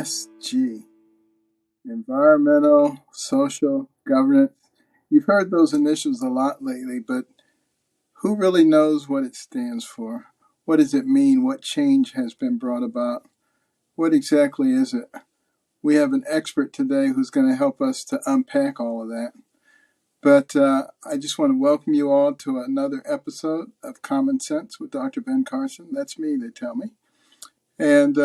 ESG, environmental, social, governance. You've heard those initials a lot lately, but who really knows what it stands for? What does it mean? What change has been brought about? What exactly is it? We have an expert today who's going to help us to unpack all of that. But I just want to welcome you all to another episode of Common Sense with Dr. Ben Carson. That's me, they tell me. And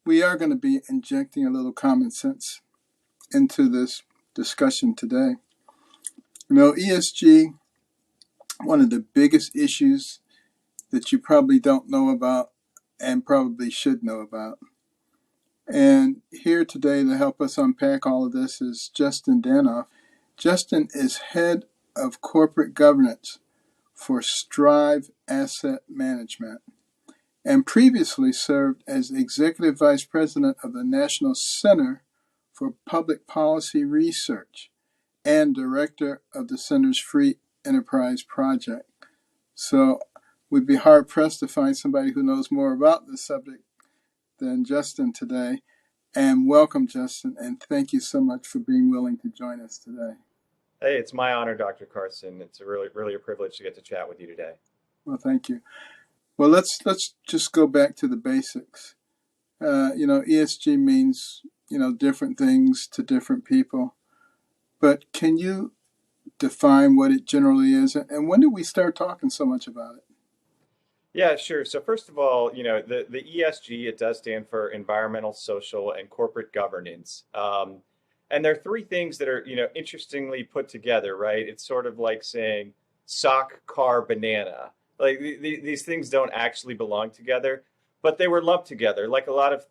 we are going to be injecting a little common sense into this discussion today. You know, ESG, one of the biggest issues that you probably don't know about and probably should know about. And here today to help us unpack all of this is Justin Danhof. Justin is head of corporate governance for Strive Asset Management and previously served as executive vice president of the National Center for Public Policy Research and director of the Center's Free Enterprise Project. So we'd be hard pressed to find somebody who knows more about this subject than Justin today. And welcome, Justin, and thank you so much for being willing to join us today. Hey, it's my honor, Dr. Carson. It's really a privilege to get to chat with you today. Well, thank you. Well, let's just go back to the basics. ESG means, different things to different people. But can you define what it generally is? And when did we start talking so much about it? Yeah, sure. So first of all, the ESG, it does stand for environmental, social, and corporate governance. And there are three things that are, interestingly put together, right? It's sort of like saying sock, car, banana. Like these things don't actually belong together, but they were lumped together. Like a lot of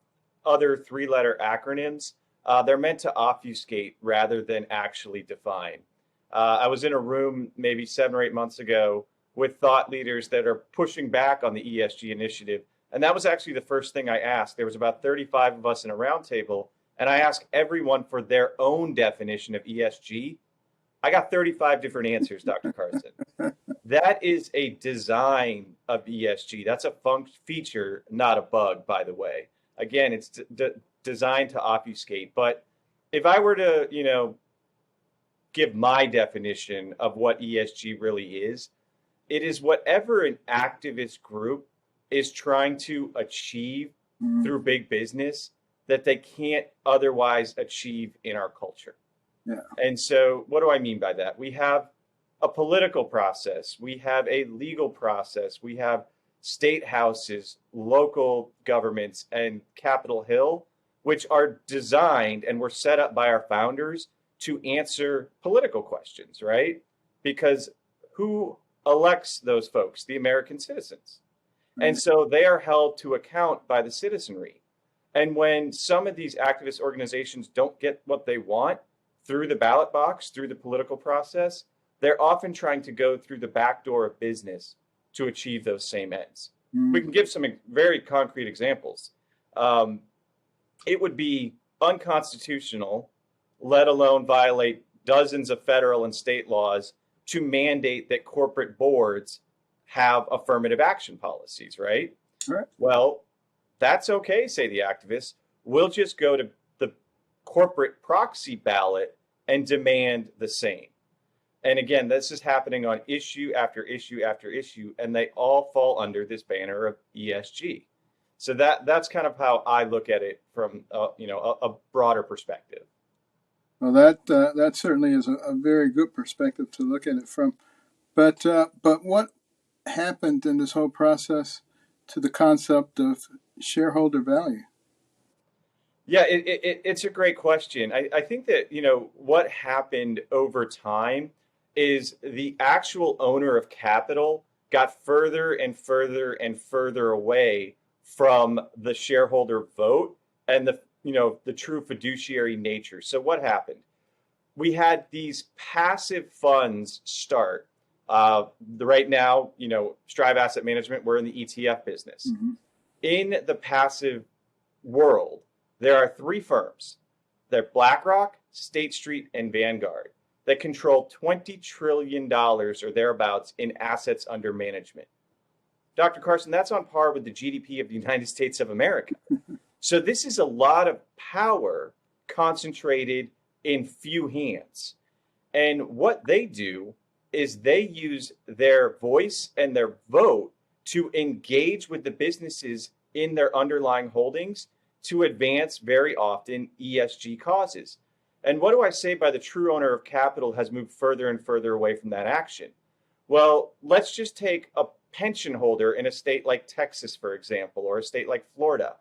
other three-letter acronyms, they're meant to obfuscate rather than actually define. I was in a room maybe 7 or 8 months ago with thought leaders that are pushing back on the ESG initiative. And that was actually the first thing I asked. There was about 35 of us in a round table, and I asked everyone for their own definition of ESG. I got 35 different answers, Dr. Carson. That is a design of ESG. That's a feature, not a bug, by the way. Again, it's designed to obfuscate. But if I were to, give my definition of what ESG really is, it is whatever an activist group is trying to achieve through big business that they can't otherwise achieve in our culture. Yeah. And so what do I mean by that? We have a political process. We have a legal process. We have state houses, local governments, and Capitol Hill, which are designed and were set up by our founders to answer political questions, right? Because who elects those folks? The American citizens. And so they are held to account by the citizenry. And when some of these activist organizations don't get what they want through the ballot box, through the political process, they're often trying to go through the back door of business to achieve those same ends. We can give some very concrete examples. It would be unconstitutional, let alone violate dozens of federal and state laws, to mandate that corporate boards have affirmative action policies, right? Right. Well, that's okay, say the activists. We'll just go to the corporate proxy ballot and demand the same. And again, this is happening on issue after issue after issue, and they all fall under this banner of ESG. So that's kind of how I look at it from a broader perspective. Well, that certainly is a very good perspective to look at it from. But what happened in this whole process to the concept of shareholder value? Yeah, it's a great question. I think that, what happened over time is the actual owner of capital got further and further and further away from the shareholder vote and the true fiduciary nature. So what happened? We had these passive funds start. Right now, Strive Asset Management, we're in the ETF business. Mm-hmm. In the passive world, there are three firms. They're BlackRock, State Street, and Vanguard that control $20 trillion or thereabouts in assets under management. Dr. Carson, that's on par with the GDP of the United States of America. So this is a lot of power concentrated in few hands. And what they do is they use their voice and their vote to engage with the businesses in their underlying holdings to advance very often ESG causes. And what do I say by the true owner of capital has moved further and further away from that action? Well, let's just take a pension holder in a state like Texas, for example, or a state like Florida.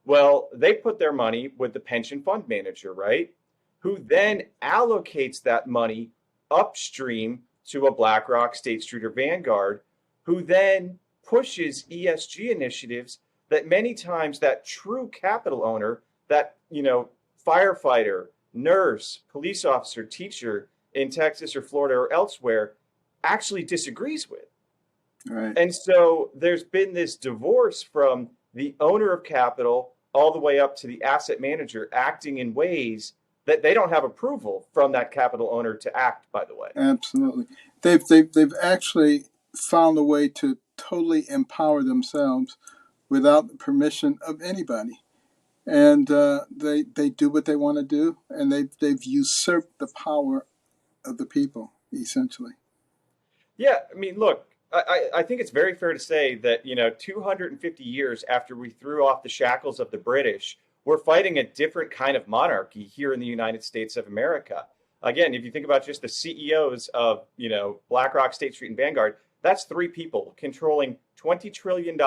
Well, they put their money with the pension fund manager, right? Who then allocates that money upstream to a BlackRock, State Street, or Vanguard, who then pushes ESG initiatives that many times that true capital owner, that firefighter, nurse, police officer, teacher in Texas or Florida or elsewhere actually disagrees with. Right. And so there's been this divorce from the owner of capital all the way up to the asset manager acting in ways that they don't have approval from that capital owner to act, by the way. Absolutely. They've actually found a way to totally empower themselves without the permission of anybody. And they do what they want to do, and they've usurped the power of the people, essentially. Yeah, I mean, look, I think it's very fair to say that, 250 years after we threw off the shackles of the British, we're fighting a different kind of monarchy here in the United States of America. Again, if you think about just the CEOs of, BlackRock, State Street, and Vanguard, that's three people controlling $20 trillion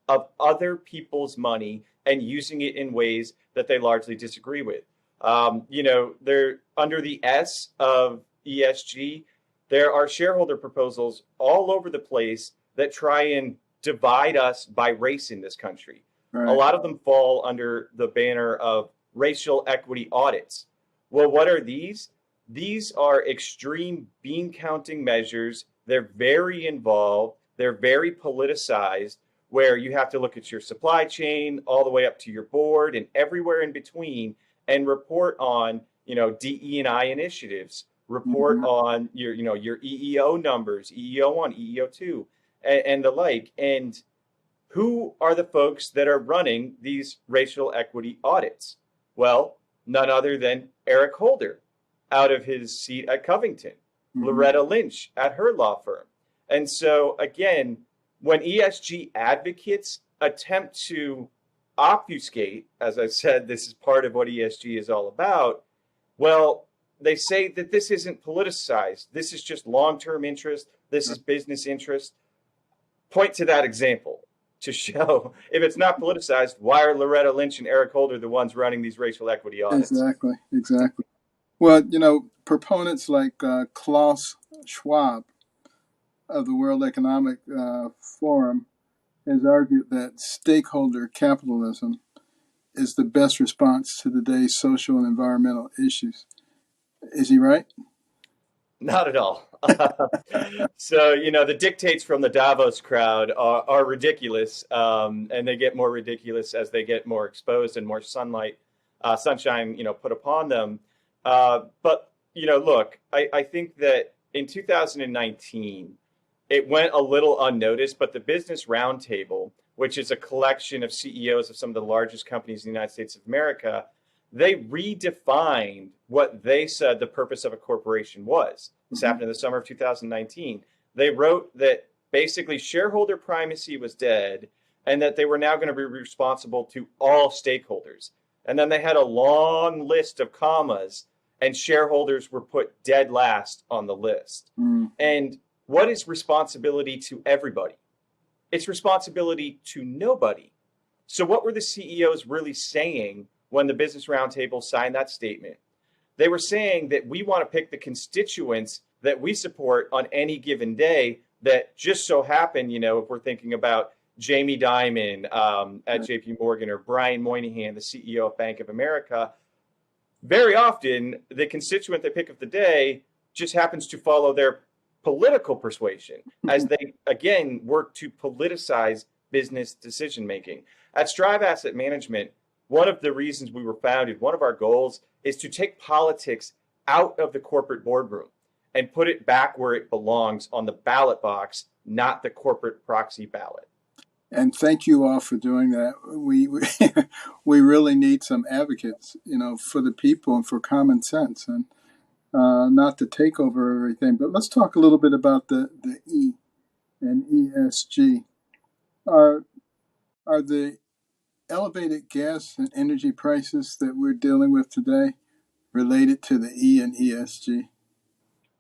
of other people's money and using it in ways that they largely disagree with. They're under the S of ESG. There are shareholder proposals all over the place that try and divide us by race in this country. Right. A lot of them fall under the banner of racial equity audits. Well, what are these? These are extreme bean counting measures. They're very involved. They're very politicized, where you have to look at your supply chain all the way up to your board and everywhere in between and report on, DE&I initiatives, report on your EEO numbers, EEO1, EEO2, and the like. And who are the folks that are running these racial equity audits? Well, none other than Eric Holder out of his seat at Covington, Loretta Lynch at her law firm. And so, again, when ESG advocates attempt to obfuscate, as I said, this is part of what ESG is all about, well, they say that this isn't politicized. This is just long-term interest. This is business interest. Point to that example to show if it's not politicized, why are Loretta Lynch and Eric Holder the ones running these racial equity audits? Exactly. Well, proponents like Klaus Schwab of the World Economic Forum has argued that stakeholder capitalism is the best response to today's social and environmental issues. Is he right? Not at all. So, the dictates from the Davos crowd are ridiculous, and they get more ridiculous as they get more exposed and more sunshine, put upon them. But, look, I think that in 2019, it went a little unnoticed, but the Business Roundtable, which is a collection of CEOs of some of the largest companies in the United States of America, they redefined what they said the purpose of a corporation was. This happened in the summer of 2019. They wrote that basically shareholder primacy was dead and that they were now going to be responsible to all stakeholders. And then they had a long list of commas, and shareholders were put dead last on the list. And what is responsibility to everybody? It's responsibility to nobody. So what were the CEOs really saying when the Business Roundtable signed that statement? They were saying that we want to pick the constituents that we support on any given day that just so happen, if we're thinking about Jamie Dimon at JP Morgan or Brian Moynihan, the CEO of Bank of America, very often the constituent they pick of the day just happens to follow their political persuasion as they, again, work to politicize business decision making. At Strive Asset Management, one of the reasons we were founded, one of our goals is to take politics out of the corporate boardroom and put it back where it belongs, on the ballot box, not the corporate proxy ballot. And thank you all for doing that. We really need some advocates, for the people and for common sense, and not to take over everything. But let's talk a little bit about the E and ESG. Are are the elevated gas and energy prices that we're dealing with today related to the E and ESG?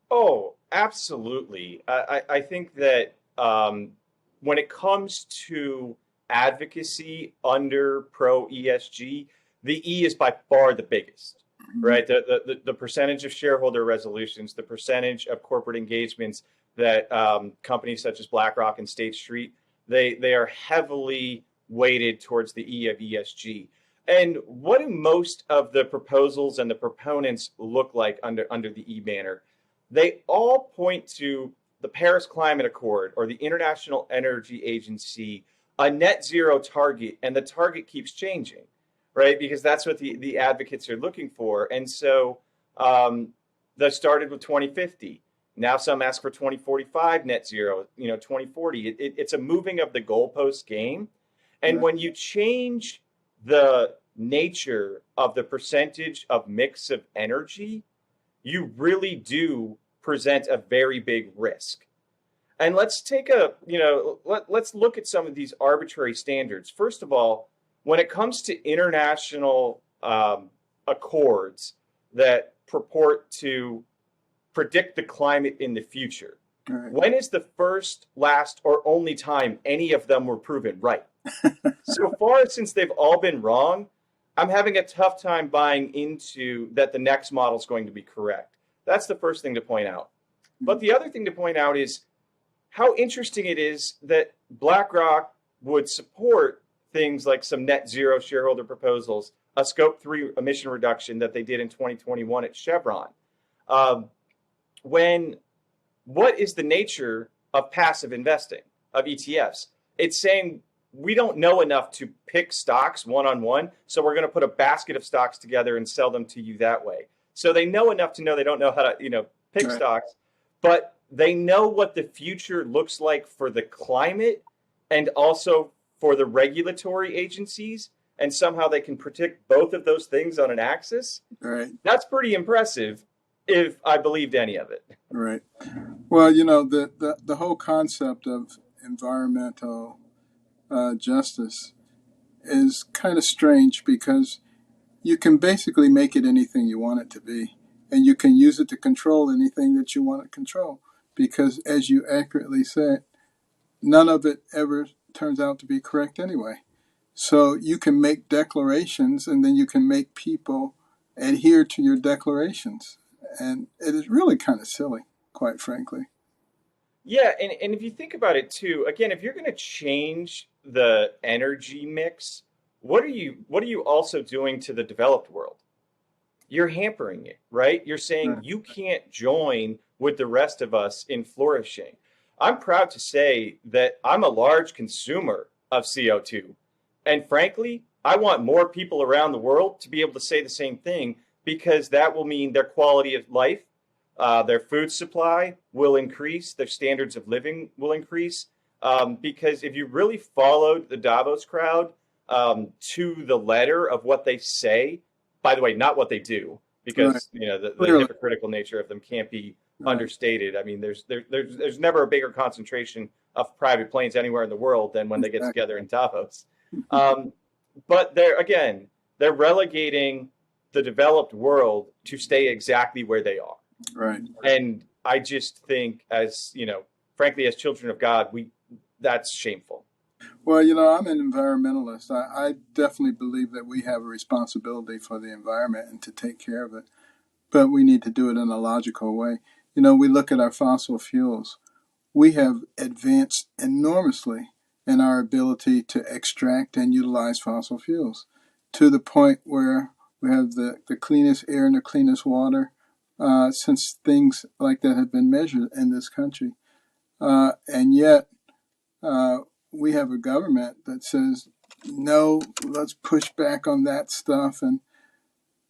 Oh, absolutely. I think that when it comes to advocacy under pro ESG, the E is by far the biggest, Mhm. right? The percentage of shareholder resolutions, the percentage of corporate engagements that companies such as BlackRock and State Street, they are heavily weighted towards the E of ESG. And what do most of the proposals and the proponents look like under the E banner? They all point to the Paris Climate Accord or the International Energy Agency, a net zero target, and the target keeps changing, right? Because that's what the advocates are looking for. And so that started with 2050. Now some ask for 2045 net zero, 2040. It's a moving of the goalpost game. And Right, when you change the nature of the percentage of mix of energy, you really do present a very big risk. And let's take let's look at some of these arbitrary standards. First of all, when it comes to international accords that purport to predict the climate in the future, right. when is the first, last, or only time any of them were proven right? So far, since they've all been wrong, I'm having a tough time buying into that the next model is going to be correct. That's the first thing to point out. But the other thing to point out is how interesting it is that BlackRock would support things like some net zero shareholder proposals, a scope 3 emission reduction that they did in 2021 at Chevron. Um, when what is the nature of passive investing, of ETFs? It's saying we don't know enough to pick stocks one on one, so we're going to put a basket of stocks together and sell them to you that way. So they know enough to know they don't know how to, pick Right. stocks, but they know what the future looks like for the climate and also for the regulatory agencies, and somehow they can predict both of those things on an axis. Right. That's pretty impressive if I believed any of it. Right. Well, the whole concept of environmental justice is kind of strange because you can basically make it anything you want it to be, and you can use it to control anything that you want to control. Because, as you accurately said, none of it ever turns out to be correct anyway. So you can make declarations, and then you can make people adhere to your declarations. And it is really kind of silly, quite frankly. Yeah, and if you think about it too, again, if you're going to change the energy mix, what are you also doing to the developed world? You're hampering it, right? You're saying Right. you can't join with the rest of us in flourishing. I'm proud to say that I'm a large consumer of CO2. And frankly, I want more people around the world to be able to say the same thing because that will mean their quality of life, their food supply will increase, their standards of living will increase. Because if you really followed the Davos crowd to the letter of what they say, by the way, not what they do, Right. because the Clearly. hypocritical nature of them can't be Right. understated. I mean, there's never a bigger concentration of private planes anywhere in the world than when they get Exactly. together in Davos. Um, but they're relegating the developed world to stay exactly where they are. Right. And I just think, as frankly, as children of God, we that's shameful. Well, I'm an environmentalist. I definitely believe that we have a responsibility for the environment and to take care of it, but we need to do it in a logical way. We look at our fossil fuels. We have advanced enormously in our ability to extract and utilize fossil fuels to the point where we have the cleanest air and the cleanest water since things like that have been measured in this country. And yet, uh, we have a government that says, no, let's push back on that stuff.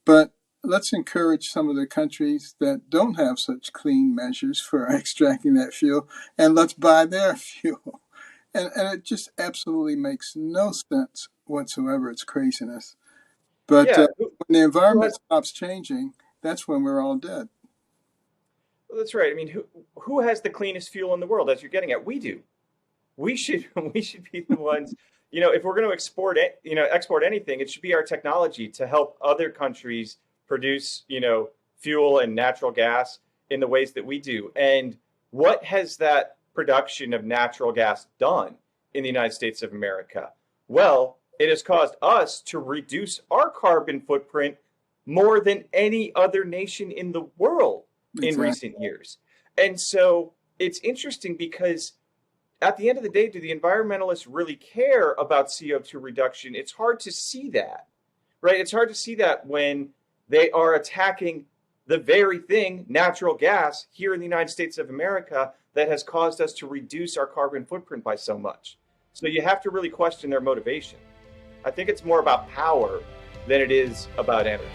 But let's encourage some of the countries that don't have such clean measures for extracting that fuel, and let's buy their fuel. And it just absolutely makes no sense whatsoever. It's craziness. But Yeah, when the who environment has stops changing, that's when we're all dead. well, that's right. I mean, who has the cleanest fuel in the world? As you're getting at, we do. We should we should be the ones. If we're going to export anything, it should be our technology to help other countries produce fuel and natural gas in the ways that we do. And what has that production of natural gas done in the United States of America? Well, it has caused us to reduce our carbon footprint more than any other nation in the world in Exactly. recent years. And so it's interesting because at the end of the day, do the environmentalists really care about CO2 reduction? It's hard to see that, right? It's hard to see that when they are attacking the very thing, natural gas, here in the United States of America that has caused us to reduce our carbon footprint by so much. So you have to really question their motivation. I think it's more about power than it is about energy.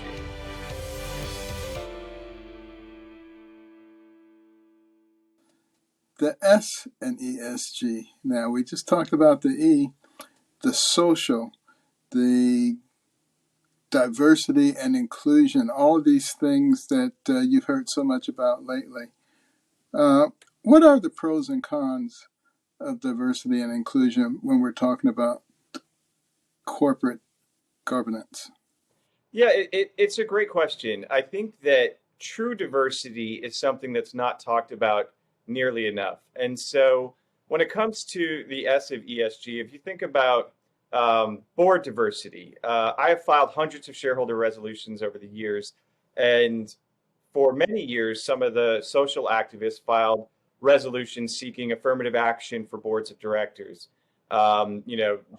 The S in ESG. Now, we just talked about the E, the social, the diversity and inclusion, all of these things that you've heard so much about lately. Uh, what are the pros and cons of diversity and inclusion when we're talking about corporate governance? Yeah, it's a great question. I think that true diversity is something that's not talked about nearly enough. And so when it comes to the S of ESG, if you think about board diversity, I have filed hundreds of shareholder resolutions over the years. And for many years, some of the social activists filed resolutions seeking affirmative action for boards of directors,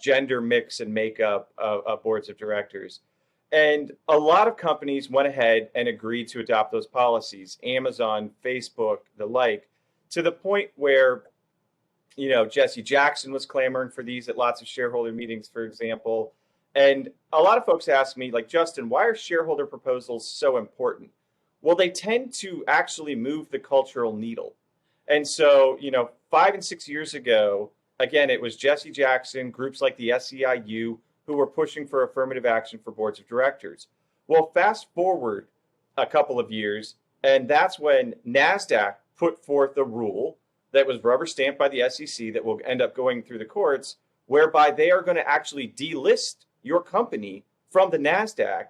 gender mix and makeup of boards of directors. And a lot of companies went ahead and agreed to adopt those policies, Amazon, Facebook, the like, to the point where, Jesse Jackson was clamoring for these at lots of shareholder meetings, for example. And a lot of folks ask me, like, Justin, why are shareholder proposals so important? Well, they tend to actually move the cultural needle. And so, 5 and 6 years ago, again, it was Jesse Jackson, groups like the SEIU, who were pushing for affirmative action for boards of directors. Well, fast forward a couple of years, and that's when NASDAQ put forth a rule that was rubber stamped by the SEC that will end up going through the courts, whereby they are going to actually delist your company from the NASDAQ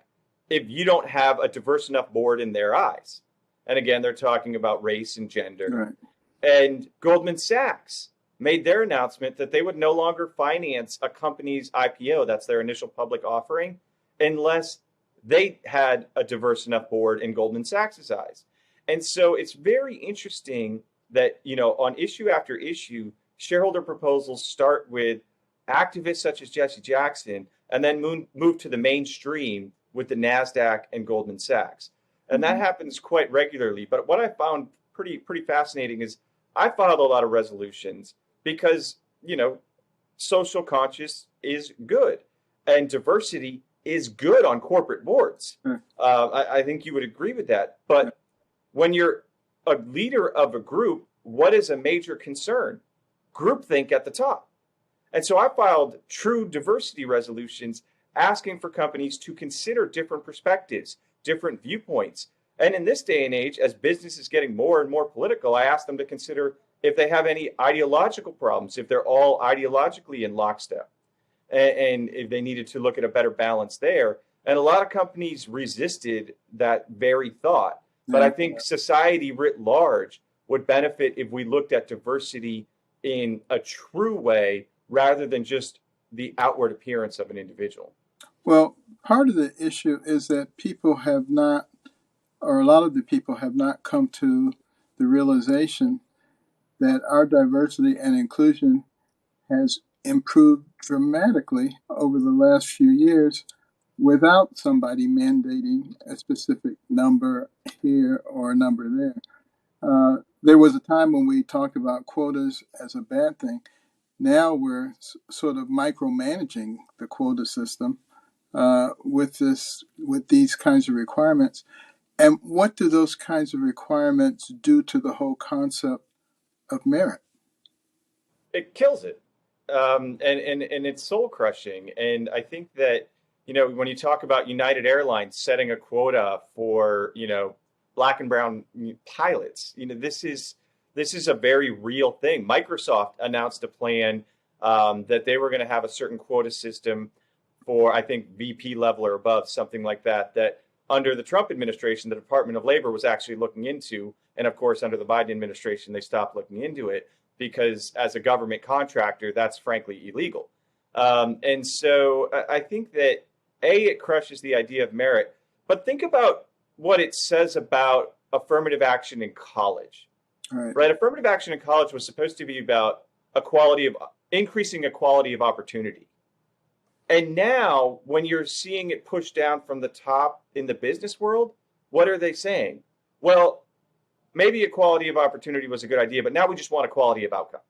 if you don't have a diverse enough board in their eyes. And again, they're talking about race and gender. Right. And Goldman Sachs made their announcement that they would no longer finance a company's IPO, that's their initial public offering, unless they had a diverse enough board in Goldman Sachs's eyes. And so it's very interesting that, on issue after issue, shareholder proposals start with activists such as Jesse Jackson and then move to the mainstream with the NASDAQ and Goldman Sachs. And that Mm-hmm. happens quite regularly. But what I found pretty fascinating is I filed a lot of resolutions because, social conscious is good and diversity is good on corporate boards. Sure. I think you would agree with that. But when you're a leader of a group, what is a major concern? Groupthink at the top. And so I filed true diversity resolutions asking for companies to consider different perspectives, different viewpoints. And in this day and age, as business is getting more and more political, I asked them to consider if they have any ideological problems, if they're all ideologically in lockstep, and if they needed to look at a better balance there. And a lot of companies resisted that very thought. But I Yeah. think society writ large would benefit if we looked at diversity in a true way rather than just the outward appearance of an individual. Well, part of the issue is that people have not, or a lot of the people have not come to the realization that our diversity and inclusion has improved dramatically over the last few years without somebody mandating a specific number here or a number there. There was a time when we talked about quotas as a bad thing. Now we're sort of micromanaging the quota system with these kinds of requirements. And what do those kinds of requirements do to the whole concept of merit? It kills it. and it's soul crushing. And I think that, when you talk about United Airlines setting a quota for, black and brown pilots, this is a very real thing. Microsoft announced a plan that they were going to have a certain quota system for, I think, VP level or above, something like that, that under the Trump administration, the Department of Labor was actually looking into. And of course, under the Biden administration, they stopped looking into it because as a government contractor, that's frankly illegal. And so I think that it crushes the idea of merit, but think about what it says about affirmative action in college, Right. right? Affirmative action in college was supposed to be about equality of increasing equality of opportunity. And now, when you're seeing it pushed down from the top in the business world, what are they saying? Well, maybe equality of opportunity was a good idea, but now we just want equality of outcome.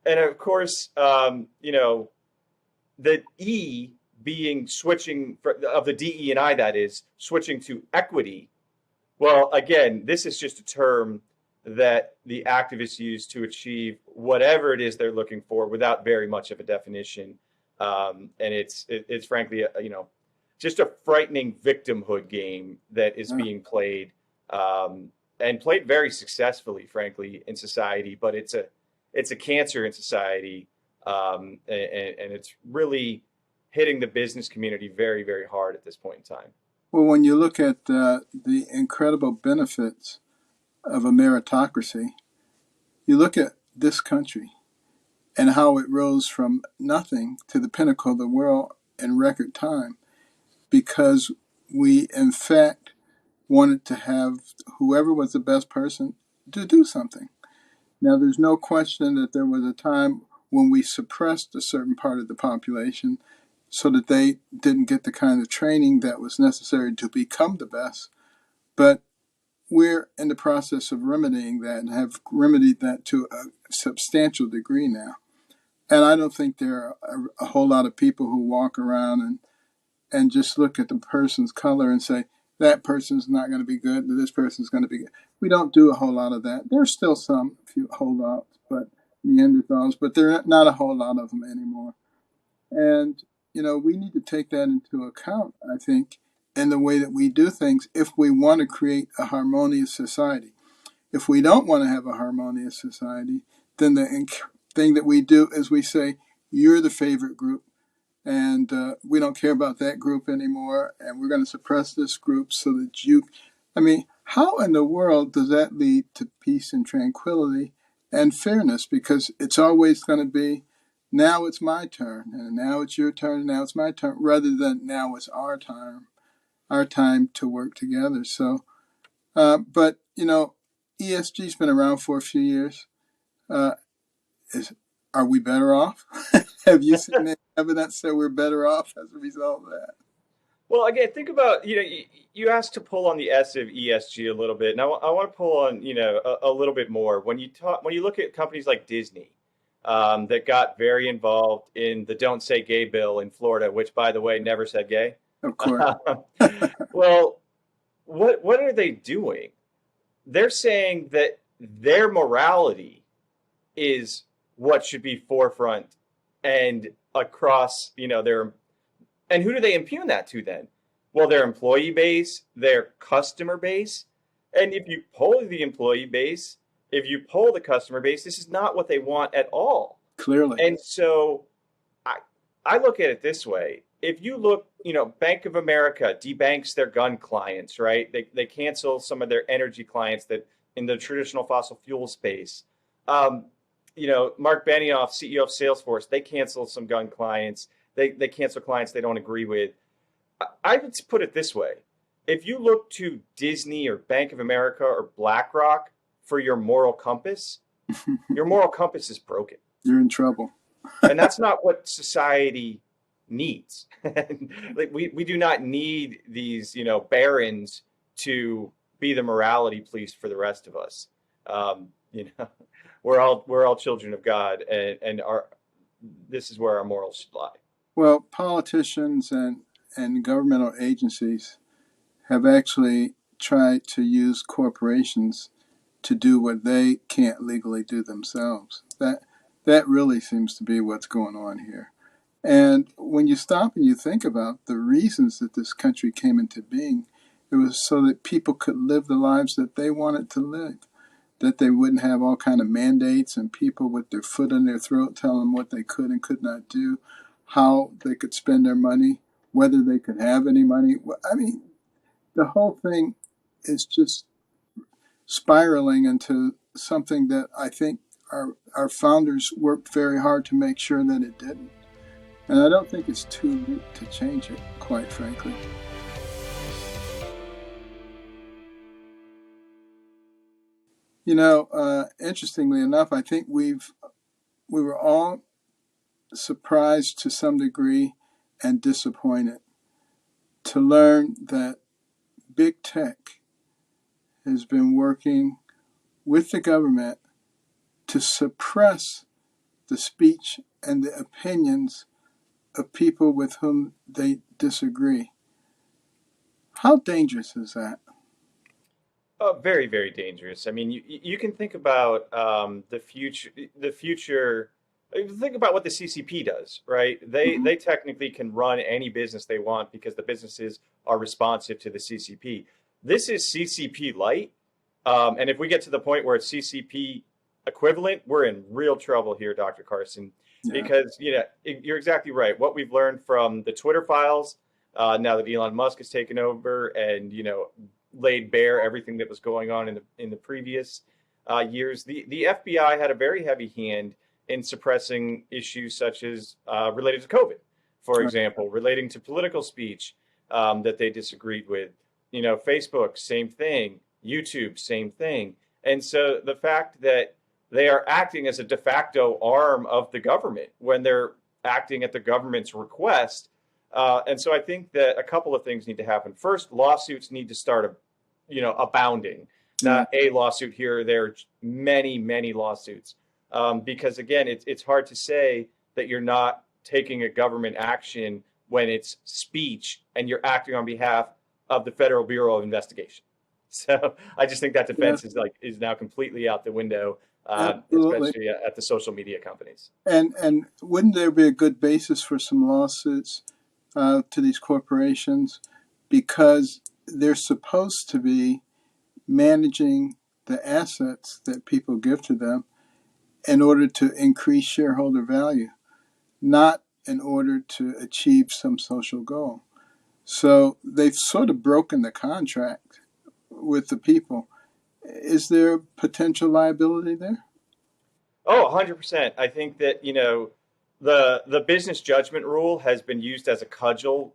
And of course, the E being switching of the DE and I, that is switching to equity. Well, again, this is just a term that the activists use to achieve whatever it is they're looking for without very much of a definition. And it's frankly, just a frightening victimhood game that is being played, and played very successfully, frankly, in society. But it's a cancer in society, and it's really hitting the business community very, very hard at this point in time. Well, when you look at the incredible benefits of a meritocracy, you look at this country and how it rose from nothing to the pinnacle of the world in record time, because we, in fact, wanted to have whoever was the best person to do something. Now, there's no question that there was a time when we suppressed a certain part of the population so that they didn't get the kind of training that was necessary to become the best. But we're in the process of remedying that and have remedied that to a substantial degree now. And I don't think there are a whole lot of people who walk around and just look at the person's color and say, that person's not going to be good, this person's going to be good. We don't do a whole lot of that. There's still some few holdouts, but Neanderthals, but there are not a whole lot of them anymore. And, we need to take that into account, I think, in the way that we do things if we want to create a harmonious society. If we don't want to have a harmonious society, then the thing that we do is we say, you're the favorite group, and we don't care about that group anymore, and we're going to suppress this group so that how in the world does that lead to peace and tranquility and fairness? Because it's always going to be, now it's my turn, and now it's your turn, and now it's my turn, rather than now it's our time to work together. So, but ESG's been around for a few years. Are we better off? Have you seen any evidence that we're better off as a result of that? Well, again, think about, you asked to pull on the S of ESG a little bit. And I want to pull on, a little bit more. When you look at companies like Disney, that got very involved in the Don't Say Gay bill in Florida, which, by the way, never said gay. Of course. Well, what are they doing? They're saying that their morality is what should be forefront and across, and who do they impugn that to then? Well, their employee base, their customer base. And if you poll the employee base, if you poll the customer base, this is not what they want at all. Clearly. And so I look at it this way. If you look, Bank of America debanks their gun clients, right? They cancel some of their energy clients that in the traditional fossil fuel space. Mark Benioff, CEO of Salesforce, they cancel some gun clients. They cancel clients they don't agree with. I would put it this way. If you look to Disney or Bank of America or BlackRock for your moral compass, your moral compass is broken. You're in trouble. And that's not what society needs. Like we do not need these, barons to be the morality police for the rest of us. We're all children of God, and this is where our morals should lie. Well, politicians and governmental agencies have actually tried to use corporations to do what they can't legally do themselves. That really seems to be what's going on here. And when you stop and you think about the reasons that this country came into being, it was so that people could live the lives that they wanted to live, that they wouldn't have all kind of mandates and people with their foot in their throat telling them what they could and could not do, how they could spend their money, whether they could have any money. I mean, the whole thing is just spiraling into something that I think our founders worked very hard to make sure that it didn't. And I don't think it's too late to change it, quite frankly. Interestingly enough, I think we were all surprised to some degree and disappointed to learn that big tech has been working with the government to suppress the speech and the opinions of people with whom they disagree. How dangerous is that? Oh, very, very dangerous. I mean, you can think about the future. The future. Think about what the CCP does, right? Mm-hmm. They technically can run any business they want because the businesses are responsive to the CCP. This is CCP light, and if we get to the point where it's CCP equivalent, we're in real trouble here, Dr. Carson, Yeah. because you're exactly right. What we've learned from the Twitter files, now that Elon Musk has taken over, and laid bare everything that was going on in the previous years. The FBI had a very heavy hand in suppressing issues such as related to COVID, for Right. example, relating to political speech that they disagreed with. Facebook, same thing. YouTube, same thing. And so the fact that they are acting as a de facto arm of the government when they're acting at the government's request. And so I think that a couple of things need to happen. First, lawsuits need to start abounding. Yeah. Not a lawsuit here or there, many, many lawsuits. Because again, it's hard to say that you're not taking a government action when it's speech and you're acting on behalf of the Federal Bureau of Investigation. So I just think that Yeah. defense is now completely out the window, Absolutely. especially at the social media companies. And wouldn't there be a good basis for some lawsuits to these corporations because they're supposed to be managing the assets that people give to them in order to increase shareholder value, not in order to achieve some social goal. So they've sort of broken the contract with the people. Is there potential liability there? Oh, 100%. I think that, the business judgment rule has been used as a cudgel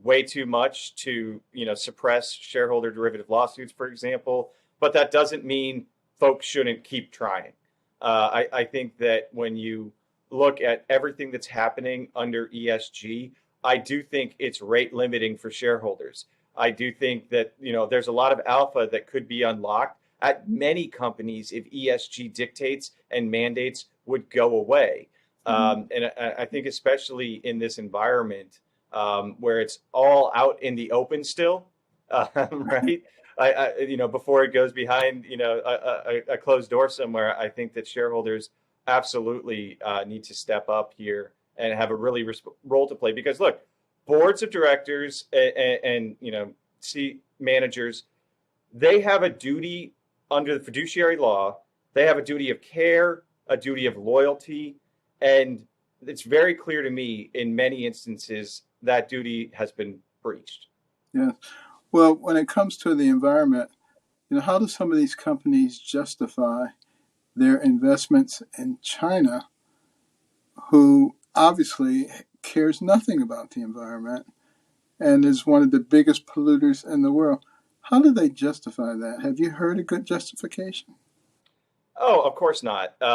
way too much to, suppress shareholder derivative lawsuits, for example. But that doesn't mean folks shouldn't keep trying. I think that when you look at everything that's happening under ESG, I do think it's rate limiting for shareholders. I do think that, there's a lot of alpha that could be unlocked at many companies if ESG dictates and mandates would go away. Mm-hmm. And I think especially in this environment where it's all out in the open still, right? Before it goes behind, a closed door somewhere, I think that shareholders absolutely need to step up here and have a really role to play. Because look, boards of directors and C managers, they have a duty under the fiduciary law. They have a duty of care, a duty of loyalty, and it's very clear to me in many instances that duty has been breached. Yeah. Well, when it comes to the environment, how do some of these companies justify their investments in China, who obviously cares nothing about the environment and is one of the biggest polluters in the world? How do they justify that? Have you heard a good justification? Oh, of course not. They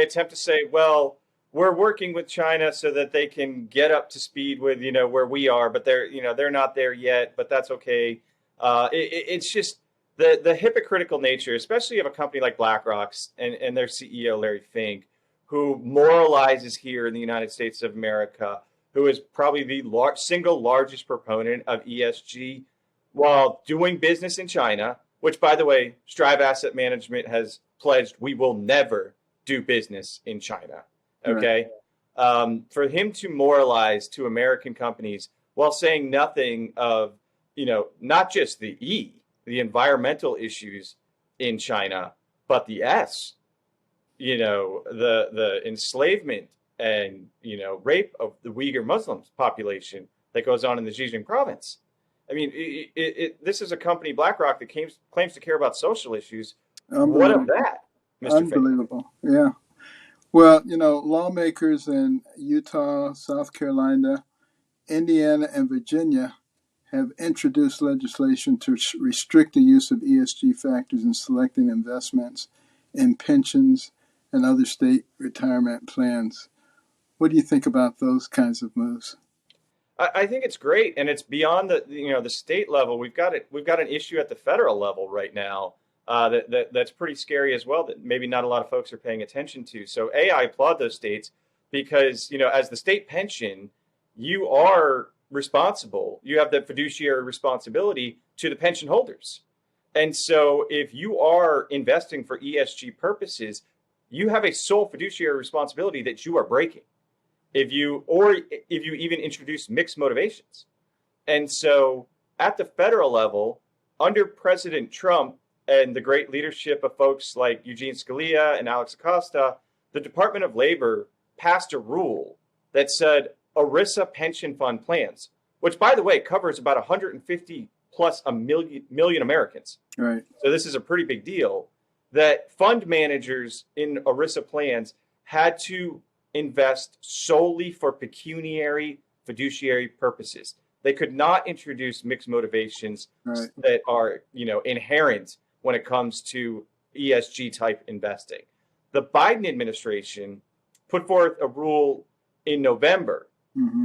attempt to say, well, we're working with China so that they can get up to speed with where we are, but they're not there yet. But that's okay. It's just the hypocritical nature, especially of a company like BlackRock's and their CEO Larry Fink, who moralizes here in the United States of America, who is probably the single largest proponent of ESG, while doing business in China, which, by the way, Strive Asset Management has pledged we will never do business in China. Right. Okay. For him to moralize to American companies while saying nothing of, not just the environmental issues in China, but the S, the enslavement and, rape of the Uyghur Muslim population that goes on in the Xinjiang province. I mean, this is a company, BlackRock, that claims to care about social issues. What of Unbelievable. that, Mr. Fink? Unbelievable. Yeah. Well, lawmakers in Utah, South Carolina, Indiana, and Virginia have introduced legislation to restrict the use of ESG factors in selecting investments in pensions and other state retirement plans. What do you think about those kinds of moves? I think it's great, and it's beyond the state level. We've got it. We've got an issue at the federal level right now that's pretty scary as well. That maybe not a lot of folks are paying attention to. So, I applaud those states because as the state pension, you are responsible. You have the fiduciary responsibility to the pension holders, and so if you are investing for ESG purposes, you have a sole fiduciary responsibility that you are breaking if you even introduce mixed motivations. And so at the federal level, under President Trump and the great leadership of folks like Eugene Scalia and Alex Acosta, the Department of Labor passed a rule that said ERISA pension fund plans, which, by the way, covers about 150 plus a million Americans. Right. So this is a pretty big deal, that fund managers in ERISA plans had to invest solely for pecuniary fiduciary purposes. They could not introduce mixed motivations Right. that are, inherent when it comes to ESG type investing. The Biden administration put forth a rule in November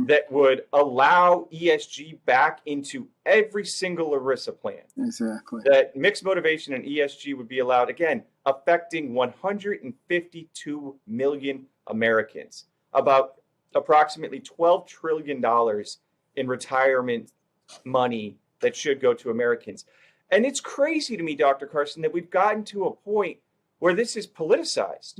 that would allow ESG back into every single ERISA plan. Exactly. That mixed motivation and ESG would be allowed, again, affecting 152 million Americans, about approximately $12 trillion in retirement money that should go to Americans. And it's crazy to me, Dr. Carson, that we've gotten to a point where this is politicized.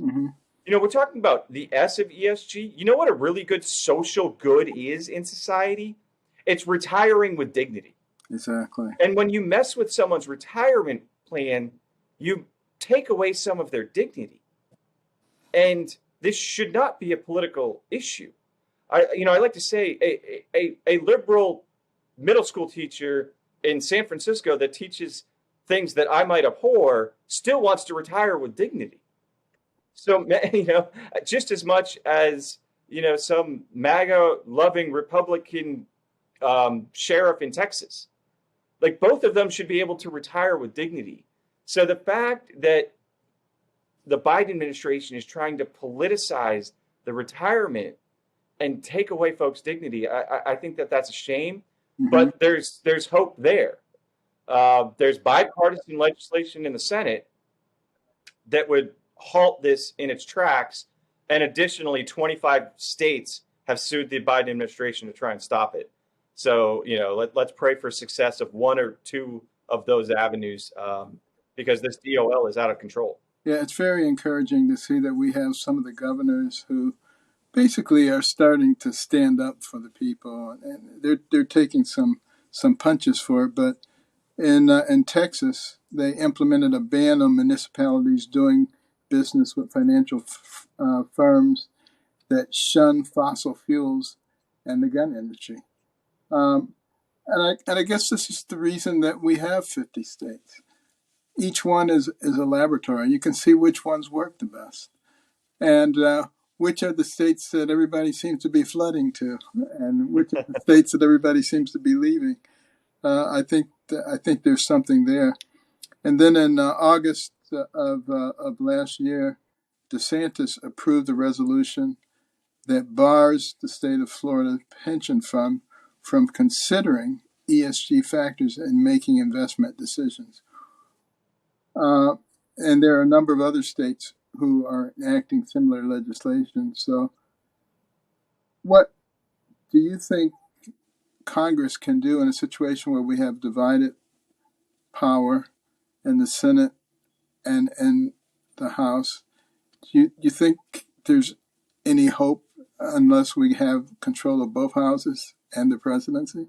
We're talking about the S of ESG. You know what a really good social good is in society? It's retiring with dignity. Exactly. And when you mess with someone's retirement plan, you take away some of their dignity. And this should not be a political issue. I like to say a liberal middle school teacher in San Francisco that teaches things that I might abhor still wants to retire with dignity. So, just as much as, some MAGA loving Republican sheriff in Texas, like both of them should be able to retire with dignity. So the fact that the Biden administration is trying to politicize the retirement and take away folks' dignity, I think that that's a shame. But there's hope there. There's bipartisan legislation in the Senate that would halt this in its tracks. And additionally, 25 states have sued the Biden administration to try and stop it. So, let's pray for success of one or two of those avenues because this DOL is out of control. Yeah, it's very encouraging to see that we have some of the governors who basically are starting to stand up for the people, and they're taking some punches for it. But in Texas, they implemented a ban on municipalities doing business with financial firms that shun fossil fuels and the gun industry. And I guess this is the reason that we have 50 states. Each one is a laboratory. You can see which ones work the best, and which are the states that everybody seems to be flooding to, and which are the states that everybody seems to be leaving. I think there's something there. And then in August of last year, DeSantis approved a resolution that bars the state of Florida pension fund from considering ESG factors in making investment decisions. And there are a number of other states who are enacting similar legislation. So what do you think Congress can do in a situation where we have divided power in the Senate and in the House You think there's any hope unless we have control of both houses and the presidency?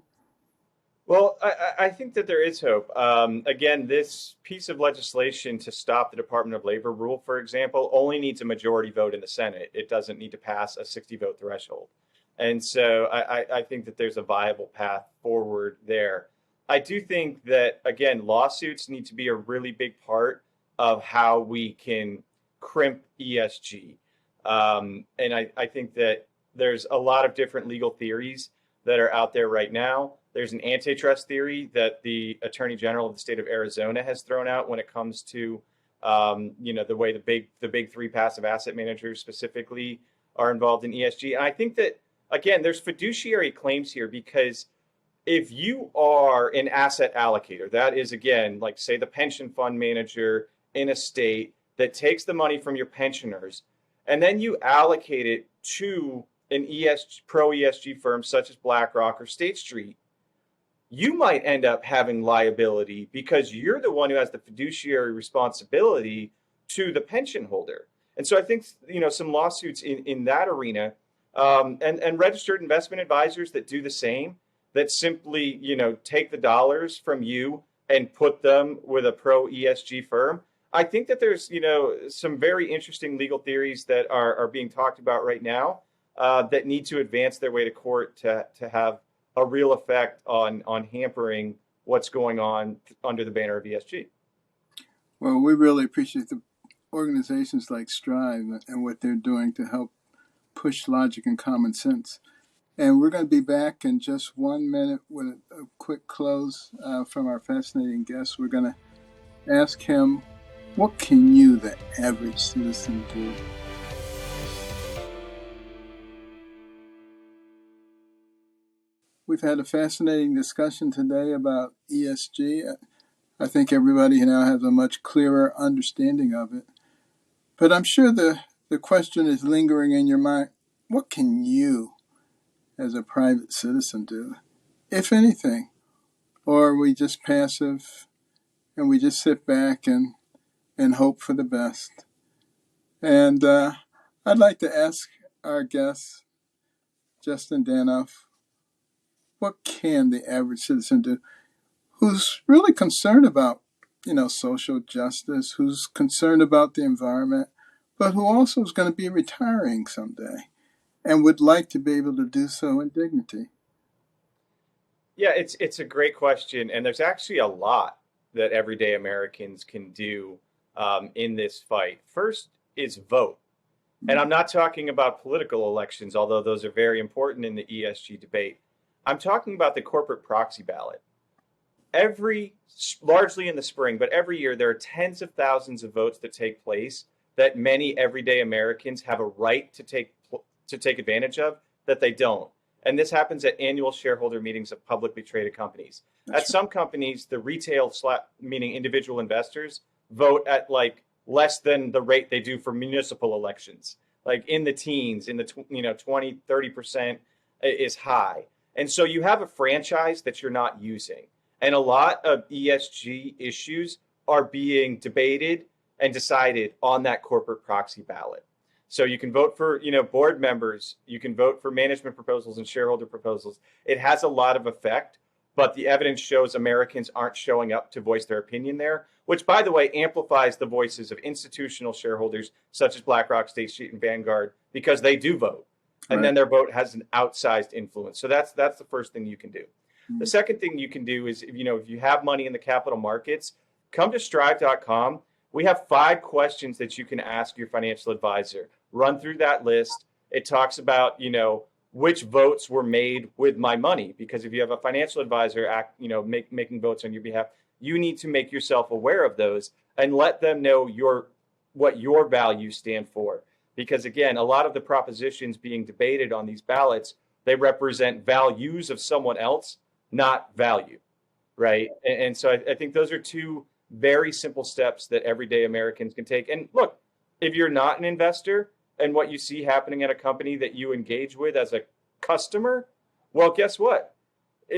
Well, I think that there is hope. Again, this piece of legislation to stop the Department of Labor rule, for example, only needs a majority vote in the Senate. It doesn't need to pass a 60 vote threshold. And so I think that there's a viable path forward there. I do think that, again, lawsuits need to be a really big part of how we can crimp ESG. And I think that there's a lot of different legal theories that are out there right now. There's an antitrust theory that the Attorney General of the state of Arizona has thrown out when it comes to, the way the big three passive asset managers specifically are involved in ESG. And I think that, again, there's fiduciary claims here because if you are an asset allocator, that is, again, like say the pension fund manager in a state that takes the money from your pensioners and then you allocate it to an pro ESG firm such as BlackRock or State Street, you might end up having liability because you're the one who has the fiduciary responsibility to the pension holder. And so I think, some lawsuits in that arena, and registered investment advisors that do the same, that simply, take the dollars from you and put them with a pro ESG firm. I think that there's, some very interesting legal theories that are being talked about right now that need to advance their way to court to have a real effect on hampering what's going on under the banner of ESG. Well, we really appreciate the organizations like Strive and what they're doing to help push logic and common sense. And we're going to be back in just 1 minute with a quick close from our fascinating guest. We're going to ask him, what can you, the average citizen, do? We've had a fascinating discussion today about ESG. I think everybody now has a much clearer understanding of it. But I'm sure the question is lingering in your mind, what can you, as a private citizen, do, if anything? Or are we just passive and we just sit back and hope for the best? And I'd like to ask our guest, Justin Danhof, what can the average citizen do who's really concerned about, social justice, who's concerned about the environment, but who also is going to be retiring someday and would like to be able to do so in dignity? Yeah, it's a great question, and there's actually a lot that everyday Americans can do in this fight. First is vote. And I'm not talking about political elections, although those are very important in the ESG debate. I'm talking about the corporate proxy ballot. Largely in the spring, but every year there are tens of thousands of votes that take place that many everyday Americans have a right to take advantage of that they don't. And this happens at annual shareholder meetings of publicly traded companies. At some companies, the retail meaning individual investors, vote at like less than the rate they do for municipal elections, like in the teens, in the 20, 30% is high. And so you have a franchise that you're not using. And a lot of ESG issues are being debated and decided on that corporate proxy ballot. So you can vote for, board members, you can vote for management proposals and shareholder proposals. It has a lot of effect, but the evidence shows Americans aren't showing up to voice their opinion there, which, by the way, amplifies the voices of institutional shareholders such as BlackRock, State Street, and Vanguard, because they do vote. And then their vote has an outsized influence. So that's the first thing you can do. Mm-hmm. The second thing you can do is, if you have money in the capital markets, come to strive.com. We have 5 questions that you can ask your financial advisor. Run through that list. It talks about, which votes were made with my money. Because if you have a financial advisor making votes on your behalf, you need to make yourself aware of those and let them know what your values stand for. Because again, a lot of the propositions being debated on these ballots, they represent values of someone else, not value, right? And so I think those are 2 very simple steps that everyday Americans can take. And look, if you're not an investor and what you see happening at a company that you engage with as a customer, well, guess what?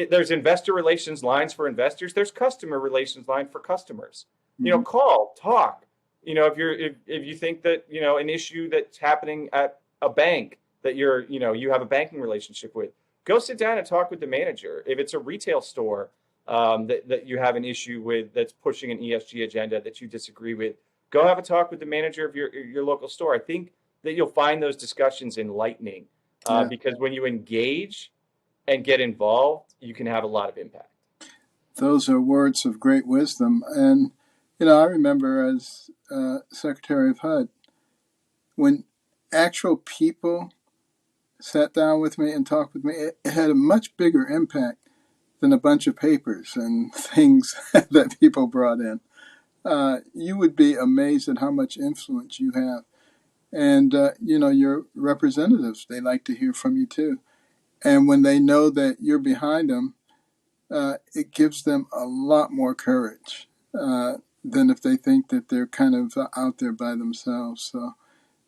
There's investor relations lines for investors. There's customer relations line for customers. Mm-hmm. Call, talk, if you think that, an issue that's happening at a bank that you have a banking relationship with, go sit down and talk with the manager. If it's a retail store that you have an issue with that's pushing an ESG agenda that you disagree with, go have a talk with the manager of your local store. I think that you'll find those discussions enlightening Yeah. because when you engage and get involved, you can have a lot of impact. Those are words of great wisdom. And, I remember as Secretary of HUD, when actual people sat down with me and talked with me, it had a much bigger impact than a bunch of papers and things that people brought in. You would be amazed at how much influence you have. And, your representatives, they like to hear from you too. And when they know that you're behind them, it gives them a lot more courage than if they think that they're kind of out there by themselves. So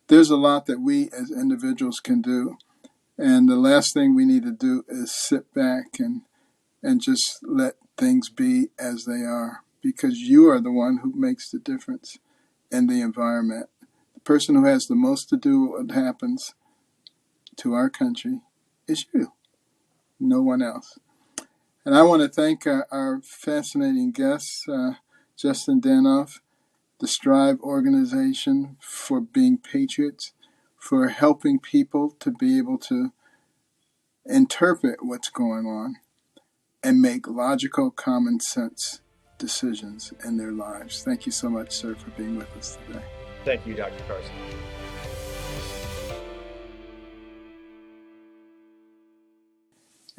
there's a lot that we as individuals can do. And the last thing we need to do is sit back and just let things be as they are, because you are the one who makes the difference in the environment. The person who has the most to do with what happens to our country is you, no one else. And I want to thank our fascinating guests, Justin Danhof, the Strive organization, for being patriots, for helping people to be able to interpret what's going on and make logical, common sense decisions in their lives. Thank you so much, sir, for being with us today. Thank you, Dr. Carson.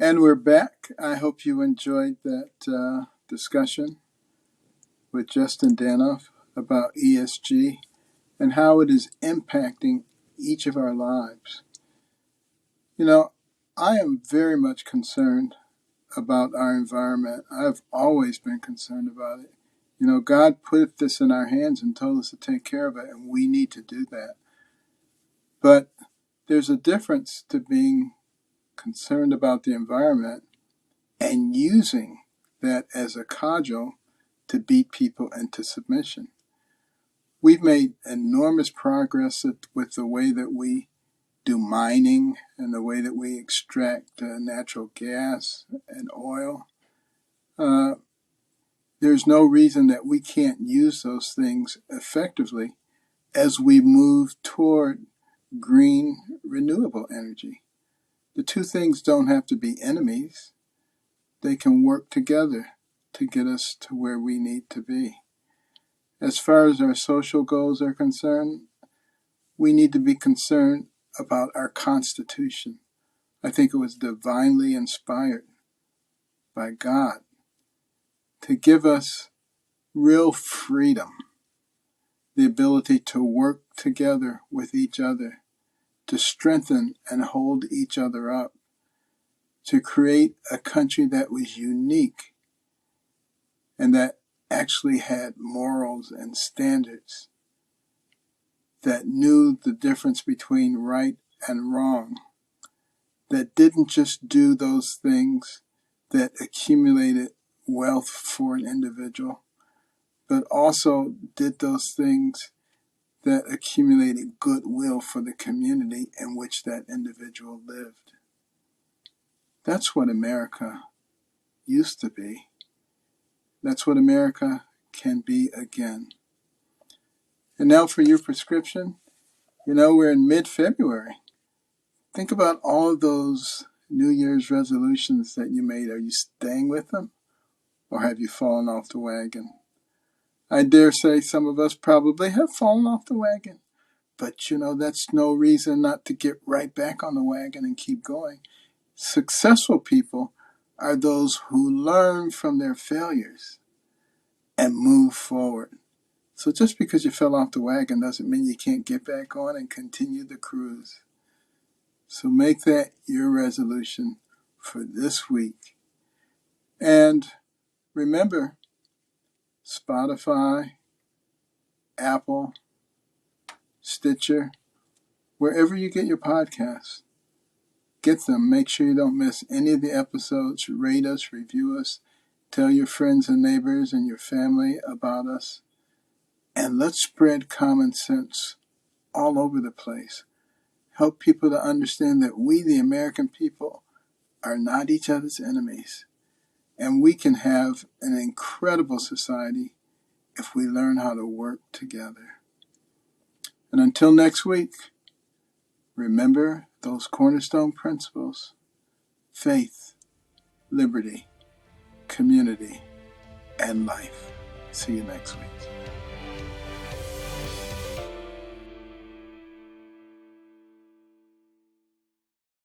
And we're back. I hope you enjoyed that discussion with Justin Danhof about ESG and how it is impacting each of our lives. I am very much concerned about our environment. I've always been concerned about it. God put this in our hands and told us to take care of it, and we need to do that. But there's a difference to being concerned about the environment and using that as a cudgel to beat people into submission. We've made enormous progress with the way that we do mining and the way that we extract natural gas and oil. There's no reason that we can't use those things effectively as we move toward green, renewable energy. The two things don't have to be enemies. They can work together to get us to where we need to be. As far as our social goals are concerned, we need to be concerned about our Constitution. I think it was divinely inspired by God to give us real freedom, the ability to work together with each other, to strengthen and hold each other up, to create a country that was unique and that actually had morals and standards, that knew the difference between right and wrong, that didn't just do those things that accumulated wealth for an individual, but also did those things that accumulated goodwill for the community in which that individual lived. That's what America used to be. That's what America can be again. And now for your prescription, we're in mid-February. Think about all of those New Year's resolutions that you made. Are you staying with them, or have you fallen off the wagon? I dare say some of us probably have fallen off the wagon. But, that's no reason not to get right back on the wagon and keep going. Successful people are those who learn from their failures and move forward. So just because you fell off the wagon doesn't mean you can't get back on and continue the cruise. So make that your resolution for this week. And remember, Spotify, Apple, Stitcher, wherever you get your podcasts, get them. Make sure you don't miss any of the episodes. Rate us, review us, tell your friends and neighbors and your family about us. And And let's spread common sense all over the place. Help people to understand that we, the American people, are not each other's enemies. And we can have an incredible society if we learn how to work together. And until next week, remember those cornerstone principles: faith, liberty, community, and life. See you next week.